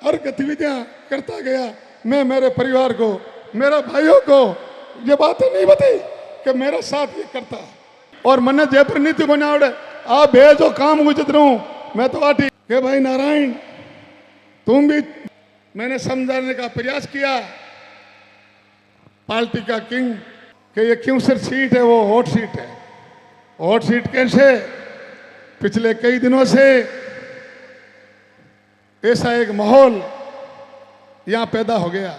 हर गतिविधियां करता गया। मैं मेरे परिवार को, मेरे भाइयों को ये बातें नहीं बताई कि मेरा साथ ये करता और मन्ने जयपुर नीति बनावड़े आप भेजो काम गुजर रहूं मैं तो आटी के भाई नारायण तुम भी। मैंने समझाने का प्रयास किया पार्टी का किंग कि ये क्यों सिर्फ सीट है, वो हॉट सीट है। हॉट सीट कैसे? पिछले कई दिनों से ऐसा एक माहौल यहां पैदा हो गया,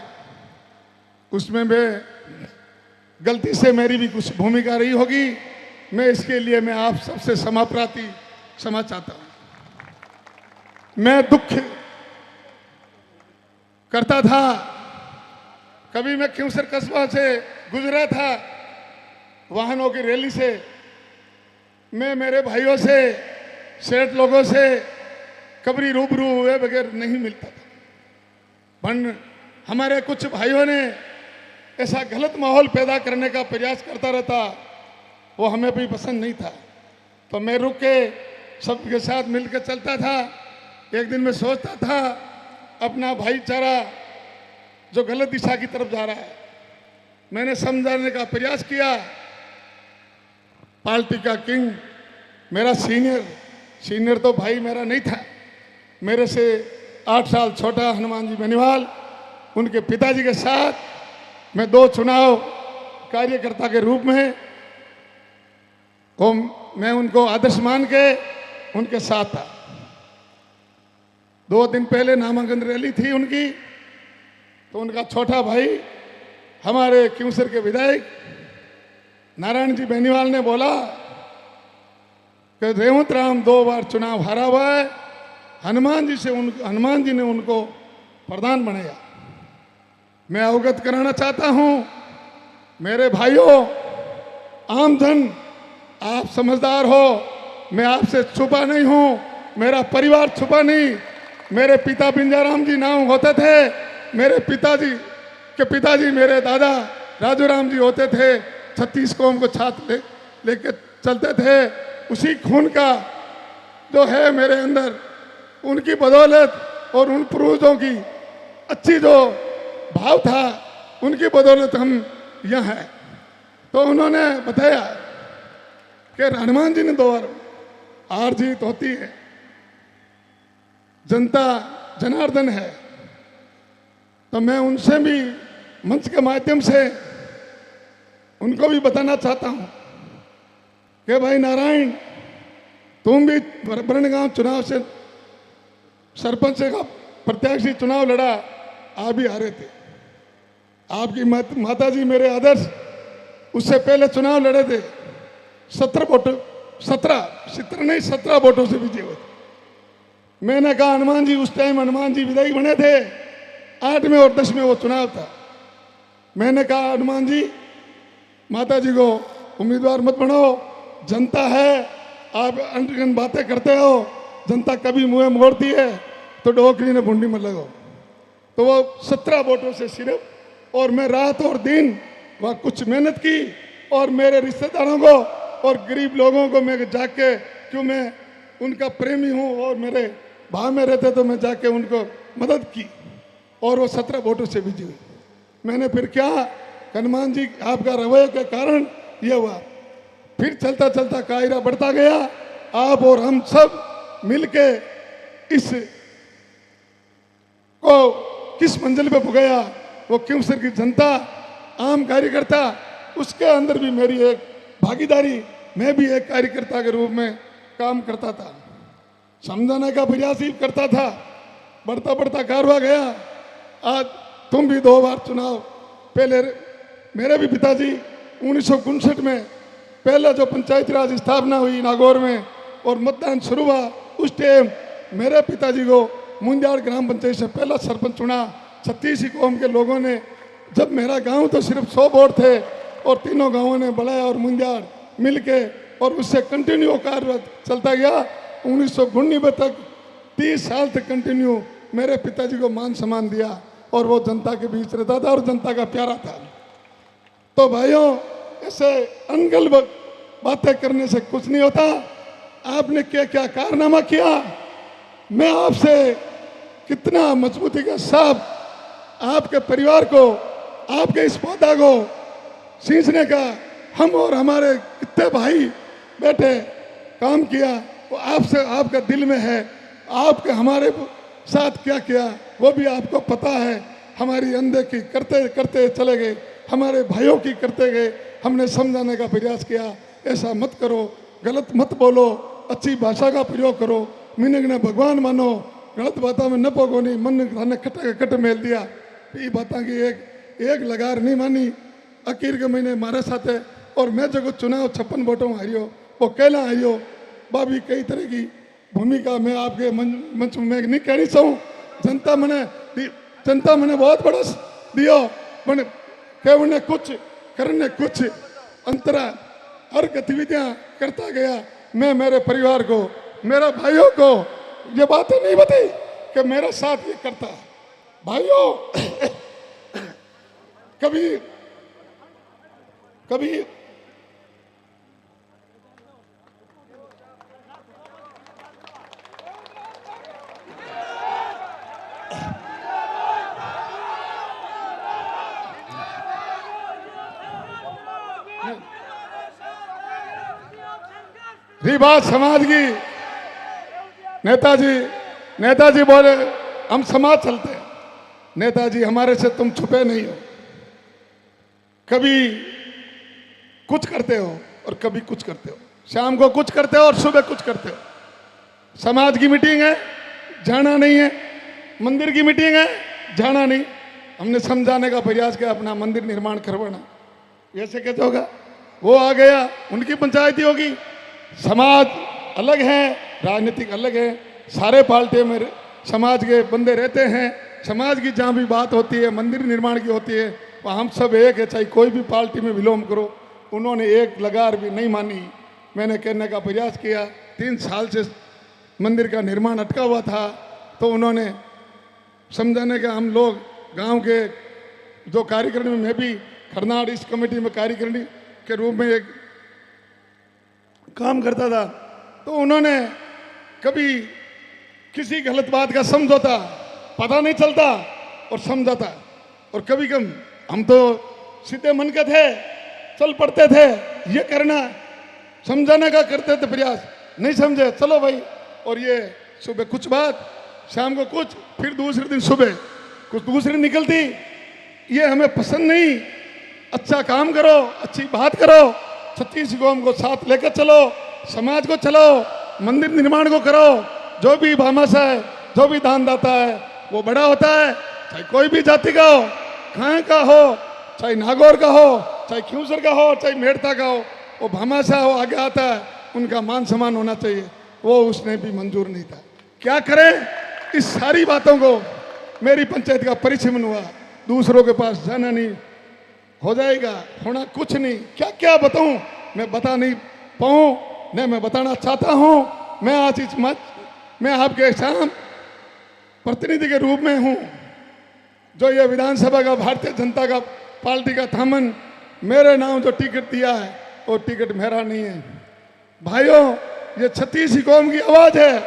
उसमें भी गलती से मेरी भी कुछ भूमिका रही होगी। मैं इसके लिए मैं आप सबसे क्षमा प्रार्थी क्षमा चाहता हूं। मैं दुख करता था, कभी मैं क्यूसर कस्बा से गुजरा था वाहनों की रैली से, मैं मेरे भाइयों से, सेठ लोगों से कभी रूबरू हुए बगैर नहीं मिलता था। पर हमारे कुछ भाइयों ने ऐसा गलत माहौल पैदा करने का प्रयास करता रहता, वो हमें भी पसंद नहीं था। तो मैं रुक के सबके साथ मिलकर चलता था। एक दिन मैं सोचता था अपना भाईचारा जो गलत दिशा की तरफ जा रहा है, मैंने समझाने का प्रयास किया। पार्टी का किंग मेरा सीनियर तो भाई मेरा नहीं था, मेरे से 8 साल छोटा हनुमान जी बेनीवाल, उनके पिताजी के साथ मैं 2 चुनाव कार्यकर्ता के रूप में मैं उनको आदर्श मान के उनके साथ था। 2 दिन पहले नामांकन रैली थी उनकी, तो उनका छोटा भाई हमारे क्यूसर के विधायक नारायण जी बेनीवाल ने बोला कि रेवंत राम 2 बार चुनाव हारा हुआ है, हनुमान जी ने उनको प्रधान बनाया। मैं अवगत कराना चाहता हूं मेरे भाइयों, आम जन, आप समझदार हो, मैं आपसे छुपा नहीं हूं, मेरा परिवार छुपा नहीं। मेरे पिता बिंजाराम जी नाम होते थे, मेरे पिताजी के पिताजी मेरे दादा राजूराम जी होते थे, 36 कौम को छात्र लेके चलते थे। उसी खून का जो है मेरे अंदर, उनकी बदौलत और उन पूर्वजों की अच्छी जो भाव था, उनकी बदौलत हम यहाँ हैं। तो उन्होंने बताया कि हनुमान जी ने 2 बार हार जीत होती है, जनता जनार्दन है। तो मैं उनसे भी मंच के माध्यम से उनको भी बताना चाहता हूं कि भाई नारायण, तुम भी बरनगांव चुनाव से सरपंच का प्रत्याशी चुनाव लड़ा, आप भी हारे थे। आपकी माताजी मेरे आदर्श उससे पहले चुनाव लड़े थे, 17 वोटों से विजय हुए थे। मैंने कहा हनुमान जी, उस टाइम हनुमान जी विधायक बने थे, 8 में और 10 में वो चुनाव था। मैंने कहा हनुमान जी, माता जी को उम्मीदवार मत बनाओ, जनता है, आप अंडरगन बातें करते हो, जनता कभी मुंह मोड़ती है तो डोकरी ने भुंडी में लगाओ। तो वो 17 वोटों से सिर्फ, और मैं रात और दिन वहाँ कुछ मेहनत की, और मेरे रिश्तेदारों को और गरीब लोगों को मैं जाके, क्यों मैं उनका प्रेमी हूँ और मेरे भाव में रहते, तो मैं जाके उनको मदद की और वो 17 वोटों से विजयी हुई। मैंने फिर क्या, हनुमान जी आपका रवैये के कारण ये हुआ। फिर चलता चलता कायरा बढ़ता गया, आप और हम सब मिलके इस को किस मंजिल पे पुगाया, वो क्यूसर की जनता, आम कार्यकर्ता, उसके अंदर भी मेरी एक भागीदारी, मैं भी एक कार्यकर्ता के रूप में काम करता था, समझाने का प्रयास ही करता था। बढ़ता बढ़ता कारवा गया। आज तुम भी 2 बार चुनाव, पहले मेरे भी पिताजी 1959 में पहला जो पंचायती राज स्थापना हुई नागौर में और मतदान शुरू हुआ, उस टाइम मेरे पिताजी को मुंजाड़ ग्राम पंचायत से पहला सरपंच चुना। 36 कौम के लोगों ने, जब मेरा गांव तो सिर्फ 100 वोट थे और तीनों गांवों ने बड़ाया और मुंजाड़ मिलके, और उससे कंटिन्यू कार्य चलता गया। 1999 तक 30 साल तक कंटिन्यू मेरे पिताजी को मान सम्मान दिया और वो जनता के बीच रहता था और जनता का प्यारा था। तो भाइयों, ऐसे अनगल बातें करने से कुछ नहीं होता। आपने क्या क्या कारनामा किया, मैं आपसे कितना मजबूती के साथ आपके परिवार को, आपके इस पौधा को सींचने का हम और हमारे कितने भाई बैठे काम किया, वो आपसे आपका दिल में है। आपके हमारे साथ क्या किया वो भी आपको पता है। हमारी अनदेखी करते करते चले गए, हमारे भाइयों की करते गए। हमने समझाने का प्रयास किया, ऐसा मत करो, गलत मत बोलो, अच्छी भाषा का प्रयोग करो, मीनक ने भगवान मानो, गलत बातों में न पोगो नहीं, मन थाने कट मेल दिया। ये बात की एक लगार नहीं मानी। आखिर के महीने मारे साथ है और मैं जो चुनाव 56 वोटों हारियो, वो कहना हारियो। भाभी कई तरह की भूमिका मैं आपके मंच में नहीं कहनी चाहूँ। जनता मैंने बहुत बड़ा दियो, मैंने कहने कुछ करने कुछ, अंतरा हर गतिविधियां करता गया। मैं मेरे परिवार को, मेरे भाइयों को ये बातें नहीं बताई कि मेरा साथ ये करता। भाइयों कभी कभी रही बात समाज की, नेताजी बोले हम समाज चलते हैं। नेताजी हमारे से तुम छुपे नहीं हो, कभी कुछ करते हो और कभी कुछ करते हो। शाम को कुछ करते हो और सुबह कुछ करते हो। समाज की मीटिंग है, जाना नहीं है। मंदिर की मीटिंग है, जाना नहीं। हमने समझाने का प्रयास किया, अपना मंदिर निर्माण करवाना। ऐसे कैसे होगा? वो आ गया, उनकी पंचायती होगी। समाज अलग है, राजनीतिक अलग है। सारे पार्टियों में समाज के बंदे रहते हैं। समाज की जहाँ भी बात होती है, मंदिर निर्माण की होती है, वहाँ हम सब एक है, चाहे कोई भी पार्टी में विलोम करो। उन्होंने एक लगार भी नहीं मानी। मैंने कहने का प्रयास किया, 3 साल से मंदिर का निर्माण अटका हुआ था, तो उन्होंने समझाने का हम लोग गांव के जो कार्यकारिणी में, मैं भी खरनाड़ इस कमेटी में कार्यकारिणी के रूप में एक काम करता था, तो उन्होंने कभी किसी गलत बात का समझौता पता नहीं चलता और समझाता, और कभी कम हम तो सीधे मन के थे, चल पड़ते थे, ये करना समझाने का करते थे प्रयास। नहीं समझे, चलो भाई। और ये सुबह कुछ बात, शाम को कुछ, फिर दूसरे दिन सुबह कुछ दूसरी निकलती। ये हमें पसंद नहीं। अच्छा काम करो, अच्छी बात करो, छत्तीस कौम को साथ लेकर चलो, समाज को चलो, मंदिर निर्माण को करो। जो भी भामाशा है, जो भी दानदाता है, वो बड़ा होता है, चाहे कोई भी जाति का हो, कहाँ का हो, चाहे नागौर का हो, चाहे क्यूसर का हो, चाहे मेड़ता का हो, वो भामाशा हो आगे आता है, उनका मान सम्मान होना चाहिए। वो उसने भी मंजूर नहीं था। क्या करें? इस सारी बातों को मेरी पंचायत का परिचमन हुआ, दूसरों के पास जाना नहीं, हो जाएगा, होना कुछ नहीं। क्या क्या बताऊं, मैं बता नहीं पाऊं, न मैं बताना चाहता हूं। मैं आज इस मंच में आपके सामने प्रतिनिधि के रूप में हूं, जो ये विधानसभा का भारतीय जनता का पार्टी का थामन मेरे नाम जो टिकट दिया है, वो टिकट मेरा नहीं है। भाइयों, ये छत्तीसी कौम की आवाज है,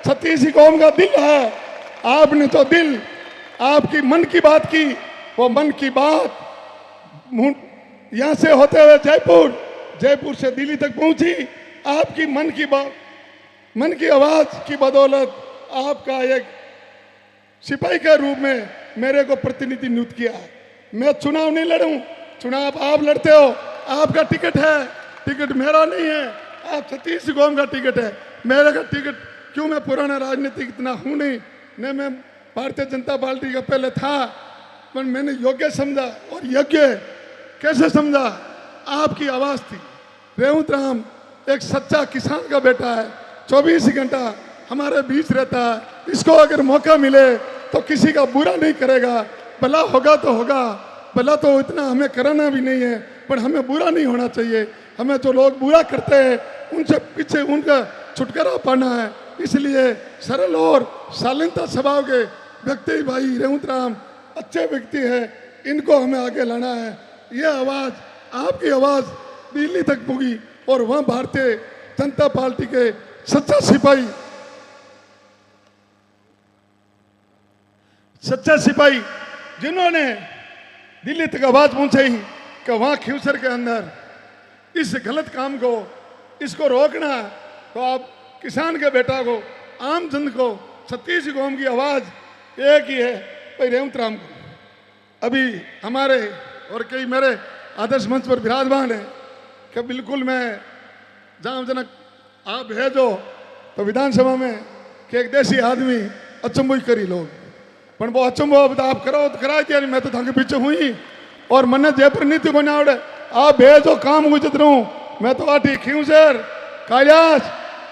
छत्तीसी कौम का दिल है। आपने तो दिल, आपकी मन की बात की, वो मन की बात यहाँ से होते हुए जयपुर, जयपुर से दिल्ली तक पहुंची। आपकी मन की बात, मन की आवाज की बदौलत आपका एक सिपाही के रूप में मेरे को प्रतिनिधि नियुक्त किया है। मैं चुनाव नहीं लड़ूं, चुनाव आप लड़ते हो, आपका टिकट है, टिकट मेरा नहीं है। आप छत्तीस कौम का टिकट है, मेरे का टिकट क्यों? मैं पुराना राजनीतिक इतना हूं नहीं, न मैं भारतीय जनता पार्टी का पहले था, पर मैंने योग्य समझा। और योग्य कैसे समझा? आपकी आवाज थी। रेवंत राम एक सच्चा किसान का बेटा है, 24 घंटा हमारे बीच रहता है। इसको अगर मौका मिले तो किसी का बुरा नहीं करेगा। भला होगा तो होगा, भला तो इतना हमें कराना भी नहीं है, पर हमें बुरा नहीं होना चाहिए। हमें जो लोग बुरा करते हैं उनसे पीछे उनका छुटकारा पाना है। इसलिए सरल और शालीनता स्वभाव के व्यक्ति भाई रेवंत राम अच्छे व्यक्ति है, इनको हमें आगे लाना है। ये आवाज़, आपकी आवाज़ दिल्ली तक पुगी और वहाँ भारतीय जनता पार्टी के सच्चा सिपाही सच्चा सिपाही जिन्होंने दिल्ली तक आवाज पहुंचाई कि वहां खिवसर के अंदर इस गलत काम को इसको रोकना, तो आप किसान के बेटा को, आम जन को, 36 कौम की आवाज एक ही है भाई रेवंत राम को। अभी हमारे और कई मेरे आदर्श मंच पर विराजमान है कि बिल्कुल मैं जहाँ जनक आप भेजो तो विधानसभा में कि एक देसी आदमी अचंबो ही करी लोग, पर वो अचंबो अब आप करो तो करा दिया नहीं, मैं तो थाके पीछे हुई और मन्ने जयपुर नीति को ना आवड़े, आप भेजो काम गुजत रहूं, मैं तो आटी खींवसर कालियास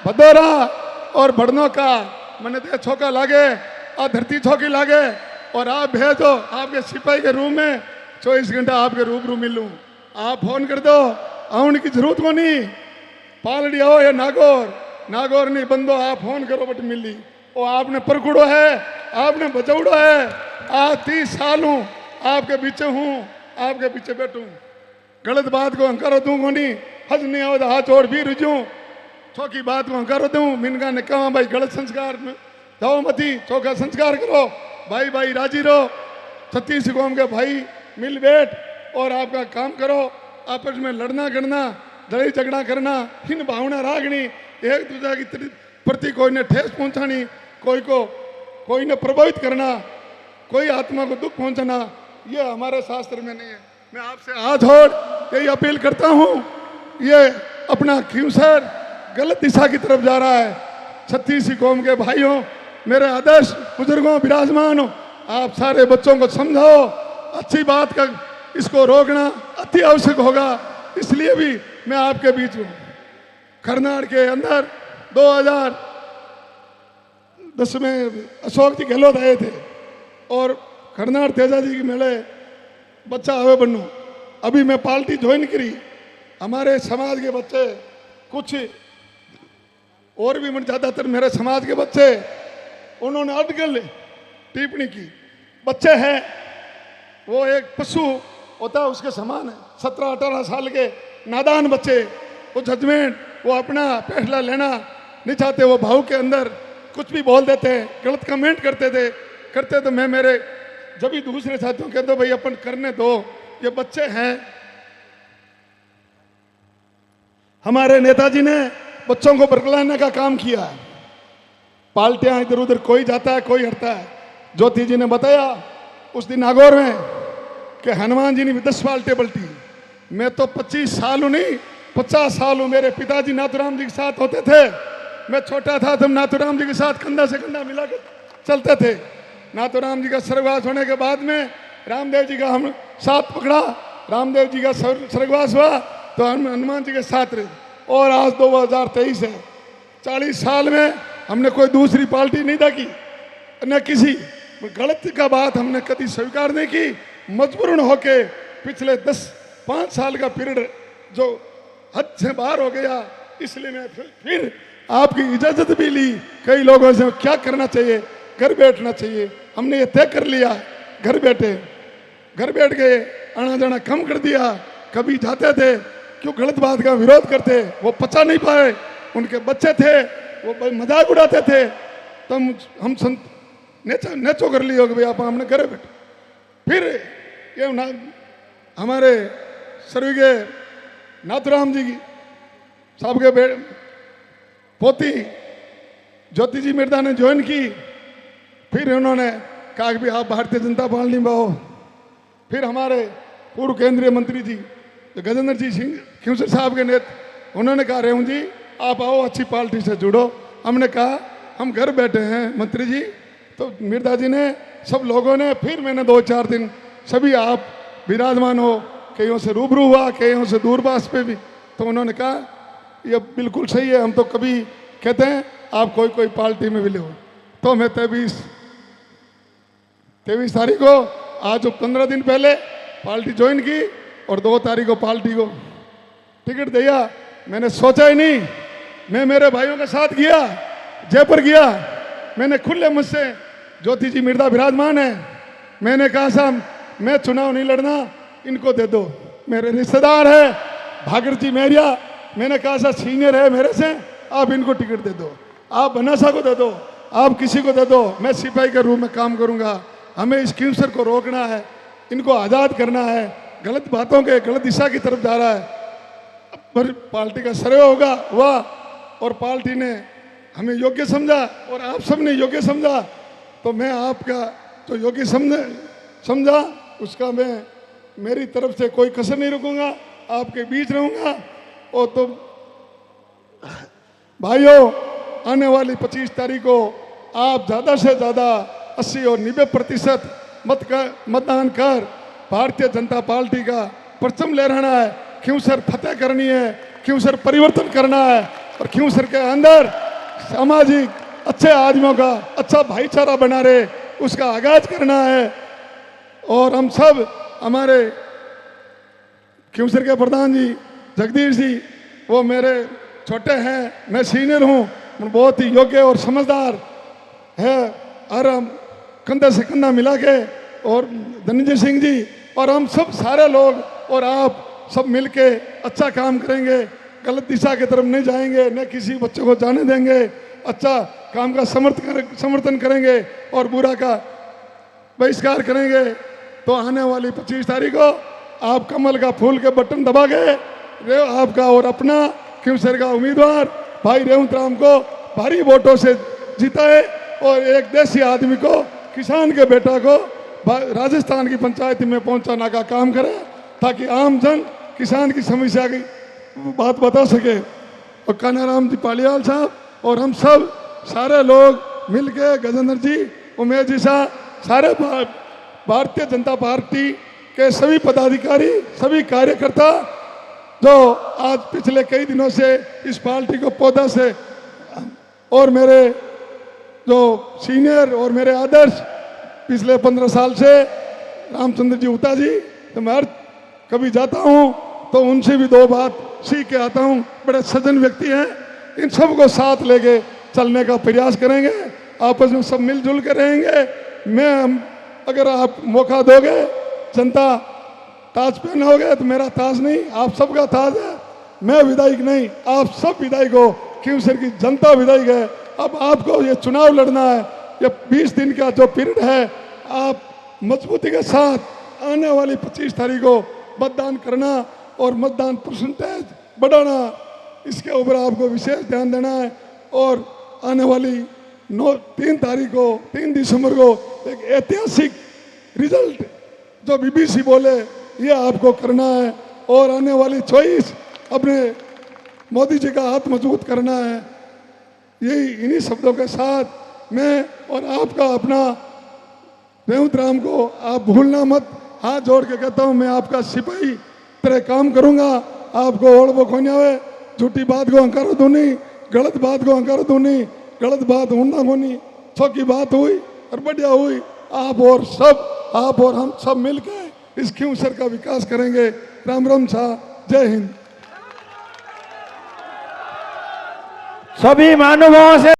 भदौरा और भड़नों का मने तो छोका लागे आ धरती छोकी लागे, और आप भेजो आपके सिपाही के रूम में 24 घंटा आपके रूबरू मिलूं, आप फोन कर दो, आने की जरूरत को नहीं, पालड़ी हो या नागौर, नागौर नहीं बंदो, आप फोन करो बट मिली, और आपने परकुड़ो है, आपने बचौड़ो है, आज 30 साल हूं आपके पीछे हूं, आपके पीछे बैठूं, गलत बात को अंकारो दूं को नहीं, हज नहीं आओ तो हाथ जोड़ भी रुझूं, चौकी बात को अंकारो दूं, मिनका ने कहा भाई गलत संस्कार में जाओ मती, चौका संस्कार करो, भाई भाई राजी रहो, 36 कौम के भाई मिल बैठ और आपका काम करो, आपस में लड़ना गड़ना लड़ाई झगड़ा करना, इन भावना रागनी, एक दूसरे की प्रति कोई ने ठेस पहुंचानी, कोई ने प्रभावित करना, कोई आत्मा को दुख पहुंचाना, ये हमारे शास्त्र में नहीं है। मैं आपसे हाथ जोड़ यही अपील करता हूं, ये अपना खींवसर गलत दिशा की तरफ जा रहा है। 36 कौम के भाइयों, मेरे आदर्श बुजुर्गों विराजमान हो, आप सारे बच्चों को समझाओ, अच्छी बात का इसको रोकना अति आवश्यक होगा, इसलिए भी मैं आपके बीच हूं। करनाड़ के अंदर 2010 में अशोक जी गहलोत आए थे और करनाड़ तेजा जी की मेले बच्चा आवे बनू, अभी मैं पार्टी ज्वाइन करी, हमारे समाज के बच्चे कुछ और भी ज़्यादातर मेरे समाज के बच्चे उन्होंने अटकल टिप्पणी की, बच्चे हैं वो एक पशु होता है उसके समान है, 17-18 साल के नादान बच्चे, वो जजमेंट वो अपना फैसला लेना नहीं चाहते, वो भाव के अंदर कुछ भी बोल देते हैं, गलत कमेंट करते तो मैं मेरे जब भी दूसरे साथियों कहते भाई अपन करने दो, ये बच्चे हैं। हमारे नेताजी ने बच्चों को बरगलाने का काम किया है, पार्टियां इधर उधर कोई जाता है कोई हटता है। ज्योति जी ने बताया उस दिन नागौर में कि हनुमान जी ने 10 पार्टी पलटी, मैं तो 25 साल हूं नहीं 50 साल हूं, मेरे पिताजी नाथुराम जी के साथ होते थे, मैं छोटा था तब नाथुराम जी के साथ कंधा से कंधा मिलाकर चलते थे। नाथुराम जी का स्वर्गवास होने के बाद में रामदेव जी का हम साथ पकड़ा, रामदेव जी का स्वर्गवास हुआ तो हम हनुमान जी के साथ रहे, और आज 2023 है, 40 साल में हमने कोई दूसरी पार्टी नहीं देखी, न किसी गलत का बात हमने कभी स्वीकार नहीं की, मजबूरन होके पिछले 5 साल का पीरियड जो हद से बाहर हो गया, इसलिए मैं फिर आपकी इजाजत भी ली, कई लोगों से क्या करना चाहिए, घर बैठना चाहिए, हमने ये तय कर लिया, घर बैठ के आना जाना कम कर दिया। कभी जाते थे क्यों गलत बात का विरोध करते, वो पचा नहीं पाए, उनके बच्चे थे वो मजाक उड़ाते थे, तो हम नेचो कर लियो कि भाई आप हमने घर बैठे। फिर ये हमारे स्वर्गीय नाथुराम जी की साहब के पोती ज्योति जी मिर्दा ने ज्वाइन की, फिर उन्होंने कहा कि आप भारतीय जनता पार्टी में आओ। फिर हमारे पूर्व केंद्रीय मंत्री जी गजेंद्र जी सिंह खिंवसर साहब के नेता, उन्होंने कहा रेवू जी आप आओ अच्छी पार्टी से जुड़ो। हमने कहा हम घर बैठे हैं मंत्री जी, तो मिर्दा जी ने सब लोगों ने, फिर मैंने 2-4 दिन सभी आप विराजमान हो, कईयों से रूबरू हुआ, कईयों से दूरपास पे भी, तो उन्होंने कहा ये बिल्कुल सही है, हम तो कभी कहते हैं आप कोई पार्टी में मिले हो। तो मैं 23 तारीख को आज 15 दिन पहले पार्टी ज्वाइन की और 2 तारीख को पार्टी को टिकट दिया। मैंने सोचा ही नहीं, मैं मेरे भाइयों के साथ गया, जयपुर गया, मैंने खुले मुझसे ज्योति जी मिर्दा विराजमान है, मैंने कहा साहब मैं चुनाव नहीं लड़ना, इनको दे दो, मेरे रिश्तेदार है भागर जी मेरिया, मैंने कहा साहब सीनियर है मेरे से, आप इनको टिकट दे दो, आप बनासा को दे दो, आप किसी को दे दो, मैं सिपाही के रूप में काम करूंगा, हमें इस क्यूसर को रोकना है, इनको आज़ाद करना है। गलत बातों के गलत दिशा की तरफ जा रहा है। पर पार्टी का सर्वे होगा हुआ और पार्टी ने हमें योग्य समझा और आप सब ने योग्य समझा, तो मैं आपका जो योग्य समझा उसका मैं मेरी तरफ से कोई कसर नहीं रखूंगा, आपके बीच रहूंगा। और तो भाइयों, आने वाली 25 तारीख को आप ज़्यादा से ज़्यादा 80 और 90% मतदान कर भारतीय जनता पार्टी का परचम लहराना है। क्यूसर फतेह करनी है, क्यूसर परिवर्तन करना है और क्यूसर के अंदर सामाजिक अच्छे आदमियों का अच्छा भाईचारा बना रहे उसका आगाज करना है। और हम सब, हमारे क्यूसर के प्रधान जी जगदीश जी, वो मेरे छोटे हैं, मैं सीनियर हूँ, बहुत ही योग्य और समझदार है। और हम कंधे से कंधा मिला के, और धनंजय सिंह जी और हम सब सारे लोग और आप सब मिलके अच्छा काम करेंगे, गलत दिशा की तरफ नहीं जाएंगे, न किसी बच्चे को जाने देंगे, अच्छा काम का समर्थन करेंगे और बुरा का बहिष्कार करेंगे। तो आने वाली 25 तारीख को आप कमल का फूल के बटन दबा के आपका और अपना क्यूसर का उम्मीदवार भाई रेवंत राम को भारी वोटों से जिताए और एक देसी आदमी को, किसान के बेटा को राजस्थान की पंचायत में पहुंचाने का काम करें, ताकि आम जन किसान की समस्या की बात बता सके। और कानाराम जी पालियाल साहब और हम सब सारे लोग मिलके, गजेंद्र जी, उमेश जी साहब, सारे भारतीय जनता पार्टी के सभी पदाधिकारी, सभी कार्यकर्ता जो आज पिछले कई दिनों से इस पार्टी को पौधा से, और मेरे जो सीनियर और मेरे आदर्श पिछले 15 साल से रामचंद्र जी उता जी, तो मैं कभी जाता हूँ तो उनसे भी 2 बात सीख के आता हूँ। बड़े सज्जन व्यक्ति हैं, इन सबको साथ लेके चलने का प्रयास करेंगे, आपस में सब मिलजुल के रहेंगे। मैं, अगर आप मौका दोगे, जनता ताज पहनाओगे तो मेरा ताज नहीं, आप सबका ताज है। मैं विधायक नहीं, आप सब विधायक हो, क्यूसर की जनता विधायक है। अब आपको ये चुनाव लड़ना है, ये 20 दिन का जो पीरियड है, आप मजबूती के साथ आने वाली 25 तारीख को मतदान करना और मतदान परसेंटेज बढ़ाना, इसके ऊपर आपको विशेष ध्यान देना है। और आने वाली 3 तारीख को, 3 दिसंबर को एक ऐतिहासिक रिजल्ट जो बीबीसी बोले, ये आपको करना है। और आने वाली 24 अपने मोदी जी का हाथ मजबूत करना है। यही इन्हीं शब्दों के साथ मैं और आपका अपना रेवंत राम को आप भूलना मत, हाथ जोड़ के कहता हूँ, मैं आपका सिपाही तरह काम करूँगा। आपको ओढ़ खोने हुए झूठी बात को अंकार दो नहीं, गलत बात को अंकार दो नहीं, गलत बात होना होनी, छोकी बात हुई और बढ़िया हुई, आप और हम सब मिलकर इस क्यूसर का विकास करेंगे। राम राम साहब, जय हिंद। सभी महानुभावों से